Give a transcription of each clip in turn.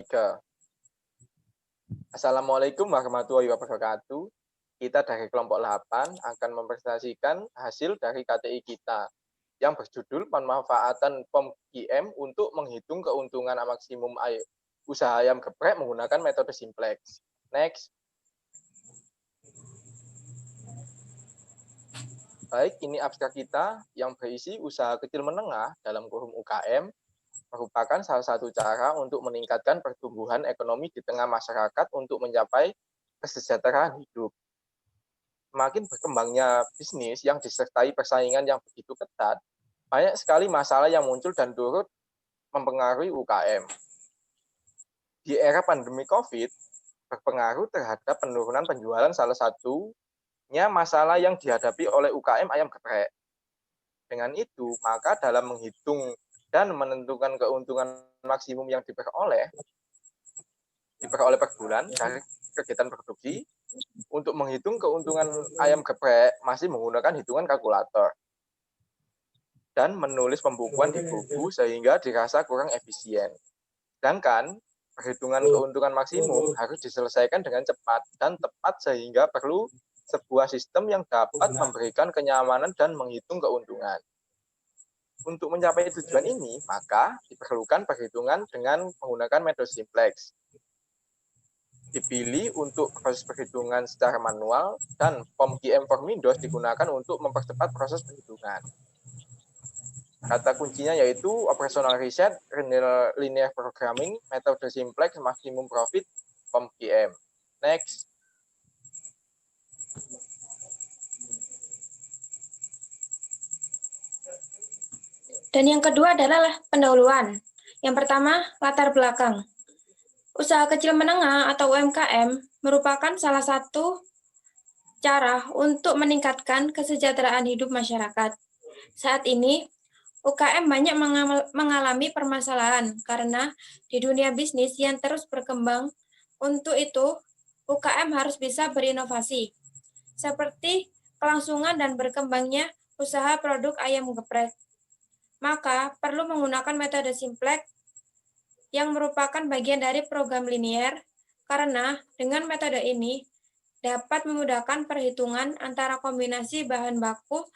3. Assalamualaikum warahmatullahi wabarakatuh. Kita dari kelompok 8 akan mempresentasikan hasil dari KTI kita yang berjudul pemanfaatan POM QM untuk menghitung keuntungan maksimum usaha ayam geprek menggunakan metode simplex. Next. Baik, ini abstrak kita yang berisi usaha kecil menengah dalam kurung UKM merupakan salah satu cara untuk meningkatkan pertumbuhan ekonomi di tengah masyarakat untuk mencapai kesejahteraan hidup. Semakin berkembangnya bisnis yang disertai persaingan yang begitu ketat, banyak sekali masalah yang muncul dan turut mempengaruhi UKM. Di era pandemi COVID, berpengaruh terhadap penurunan penjualan salah satunya masalah yang dihadapi oleh UKM ayam geprek. Dengan itu, maka dalam menghitung dan menentukan keuntungan maksimum yang diperoleh per bulan dari kegiatan produksi, untuk menghitung keuntungan ayam geprek masih menggunakan hitungan kalkulator dan menulis pembukuan di buku sehingga dirasa kurang efisien. Sedangkan perhitungan keuntungan maksimum harus diselesaikan dengan cepat dan tepat sehingga perlu sebuah sistem yang dapat memberikan kenyamanan dan menghitung keuntungan. Untuk mencapai tujuan ini, maka diperlukan perhitungan dengan menggunakan metode simplex. Dipilih untuk proses perhitungan secara manual dan POM QM for Windows digunakan untuk mempercepat proses perhitungan. Kata kuncinya yaitu operational reset, linear programming, metode simplex, maximum profit, POM QM. Next. Dan yang kedua adalah pendahuluan. Yang pertama, latar belakang. Usaha kecil menengah atau UMKM merupakan salah satu cara untuk meningkatkan kesejahteraan hidup masyarakat. Saat ini, UKM banyak mengalami permasalahan karena di dunia bisnis yang terus berkembang. Untuk itu, UKM harus bisa berinovasi, seperti kelangsungan dan berkembangnya usaha produk ayam geprek. Maka perlu menggunakan metode simplex yang merupakan bagian dari program linear, karena dengan metode ini dapat memudahkan perhitungan antara kombinasi bahan baku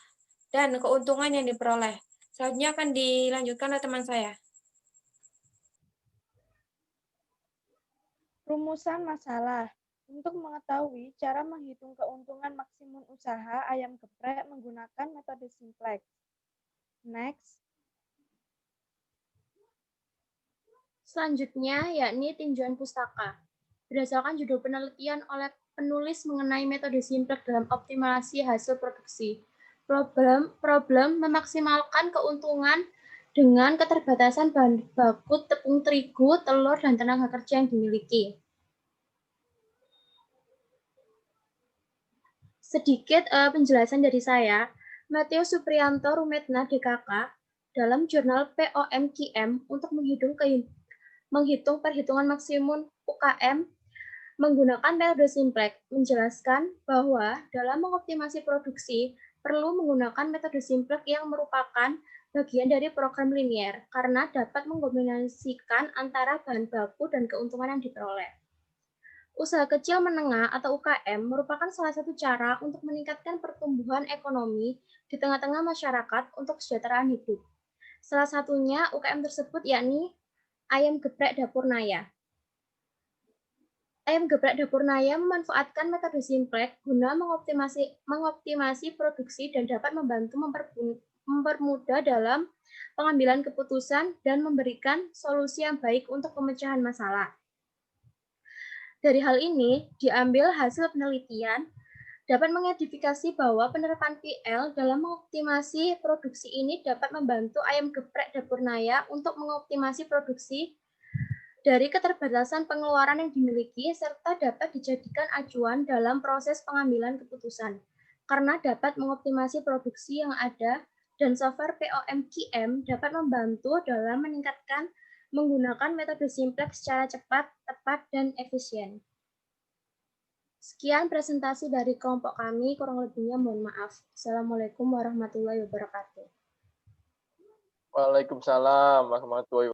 dan keuntungan yang diperoleh. Selanjutnya akan dilanjutkan oleh teman saya. Rumusan masalah. Untuk mengetahui cara menghitung keuntungan maksimum usaha ayam geprek menggunakan metode simplex. Next. Selanjutnya, yakni tinjauan pustaka. Berdasarkan judul penelitian oleh penulis mengenai metode simplex dalam optimalisasi hasil produksi. Problem memaksimalkan keuntungan dengan keterbatasan bahan baku tepung terigu, telur, dan tenaga kerja yang dimiliki. Sedikit penjelasan dari saya, Matteo Supriyanto Rumetna DKK dalam jurnal POM QM untuk menghitung perhitungan maksimum UKM menggunakan metode simplex menjelaskan bahwa dalam mengoptimasi produksi perlu menggunakan metode simplex yang merupakan bagian dari program linear karena dapat mengkombinasikan antara bahan baku dan keuntungan yang diperoleh. Usaha kecil menengah atau UKM merupakan salah satu cara untuk meningkatkan pertumbuhan ekonomi di tengah-tengah masyarakat untuk kesejahteraan hidup. Salah satunya UKM tersebut yakni ayam geprek Dapur Naya. Ayam geprek Dapur Naya memanfaatkan metode simplex guna mengoptimasi produksi dan dapat membantu mempermudah dalam pengambilan keputusan dan memberikan solusi yang baik untuk pemecahan masalah. Dari hal ini, diambil hasil penelitian dapat mengidentifikasi bahwa penerapan PL dalam mengoptimasi produksi ini dapat membantu ayam geprek Dapur Naya untuk mengoptimasi produksi dari keterbatasan pengeluaran yang dimiliki serta dapat dijadikan acuan dalam proses pengambilan keputusan karena dapat mengoptimasi produksi yang ada dan software POM QM dapat membantu dalam meningkatkan menggunakan metode simplex secara cepat, tepat, dan efisien. Sekian presentasi dari kelompok kami, kurang lebihnya mohon maaf. Assalamualaikum warahmatullahi wabarakatuh. Waalaikumsalam warahmatullahi